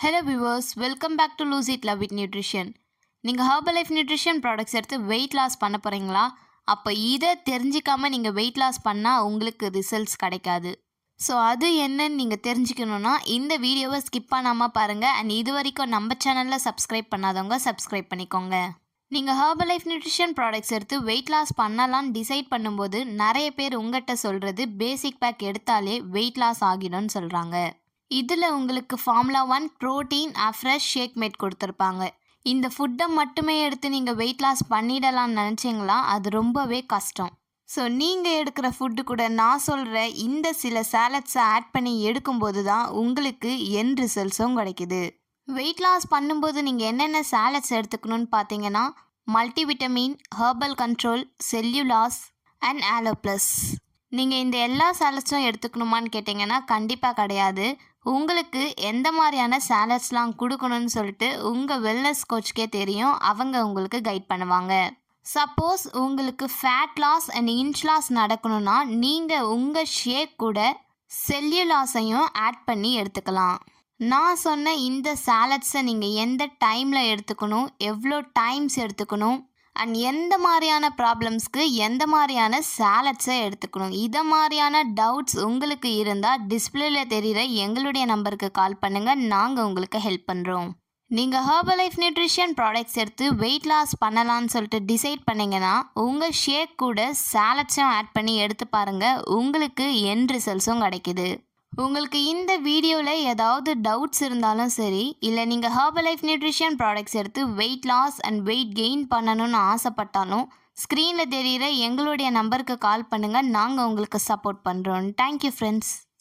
Hello viewers, welcome back to lose it love it nutrition. நீங்கள் Herbalife nutrition products எடுத்து weight loss பண்ண போகிறீங்களா? அப்போ இதை தெரிஞ்சிக்காமல் நீங்கள் வெயிட் லாஸ் பண்ணால் உங்களுக்கு ரிசல்ட்ஸ் கிடைக்காது. ஸோ அது என்னன்னு நீங்கள் தெரிஞ்சுக்கணுன்னா இந்த வீடியோவை ஸ்கிப் பண்ணாமல் பாருங்கள். அண்ட் இது வரைக்கும் நம்ம சேனலில் சப்ஸ்கிரைப் பண்ணாதவங்க சப்ஸ்கிரைப் பண்ணிக்கோங்க. நீங்கள் ஹெர்பல் லைஃப் நியூட்ரிஷன் ப்ராடக்ட்ஸ் எடுத்து வெயிட் லாஸ் பண்ணலான்னு டிசைட் பண்ணும்போது நிறைய பேர் உங்கள்கிட்ட சொல்கிறது பேசிக் பேக் எடுத்தாலே வெயிட் லாஸ் ஆகிடும்னு சொல்கிறாங்க. இதில் உங்களுக்கு formula 1 protein afresh shake mate கொடுத்துருப்பாங்க. இந்த ஃபுட்டை மட்டுமே எடுத்து நீங்கள் வெயிட் லாஸ் பண்ணிடலாம்னு நினச்சிங்களா? அது ரொம்பவே கஷ்டம். ஸோ நீங்கள் எடுக்கிற ஃபுட்டு கூட நான் சொல்கிற இந்த சில சாலட்ஸை ஆட் பண்ணி எடுக்கும்போது தான் உங்களுக்கு என் ரிசல்ட்ஸும் கிடைக்குது. வெயிட் லாஸ் பண்ணும்போது நீங்கள் என்னென்ன சாலட்ஸ் எடுத்துக்கணும்னு பார்த்தீங்கன்னா multivitamin, herbal control, cellulose and aloe plus. நீங்கள் இந்த எல்லா சாலட்ஸும் எடுத்துக்கணுமான்னு கேட்டிங்கன்னா கண்டிப்பாக கிடையாது. உங்களுக்கு எந்த மாதிரியான சாலட்ஸ்லாம் கொடுக்கணும்னு சொல்லிட்டு உங்கள் வெல்னஸ் கோச்சுக்கே தெரியும். அவங்க உங்களுக்கு கைட் பண்ணுவாங்க. சப்போஸ் உங்களுக்கு fat loss and inch loss நடக்கணும்னா நீங்கள் உங்கள் ஷேக் கூட செல்லுலாஸையும் ஆட் பண்ணி எடுத்துக்கலாம். நான் சொன்ன இந்த சாலட்ஸை நீங்கள் எந்த டைமில் எடுத்துக்கணும், எவ்வளோ டைம்ஸ் எடுத்துக்கணும் அண்ட் எந்த மாதிரியான ப்ராப்ளம்ஸ்க்கு எந்த மாதிரியான சாலட்ஸை எடுத்துக்கணும், இதை மாதிரியான டவுட்ஸ் உங்களுக்கு இருந்தால் டிஸ்பிளேல தெரிகிற எங்களுடைய நம்பருக்கு கால் பண்ணுங்கள். நாங்கள் உங்களுக்கு ஹெல்ப் பண்ணுறோம். நீங்கள் ஹெர்பல் லைஃப் நியூட்ரிஷன் ப்ராடக்ட்ஸ் எடுத்து வெயிட் லாஸ் பண்ணலான்னு சொல்லிட்டு டிசைட் பண்ணிங்கன்னா உங்கள் ஷேக் கூட சாலட்ஸும் ஆட் பண்ணி எடுத்து பாருங்கள். உங்களுக்கு என் ரிசல்ட்ஸும் கிடைக்குது. உங்களுக்கு இந்த வீடியோவில் ஏதாவது டவுட்ஸ் இருந்தாலும் சரி, இல்லை நீங்கள் ஹெர்பல் லைஃப் நியூட்ரிஷன் ப்ராடக்ட்ஸ் எடுத்து weight loss and weight gain பண்ணணும்னு ஆசைப்பட்டாலும் ஸ்க்ரீனில் தெரிகிற எங்களுடைய நம்பருக்கு கால் பண்ணுங்கள். நாங்கள் உங்களுக்கு சப்போர்ட் பண்ணுறோம். Thank you friends.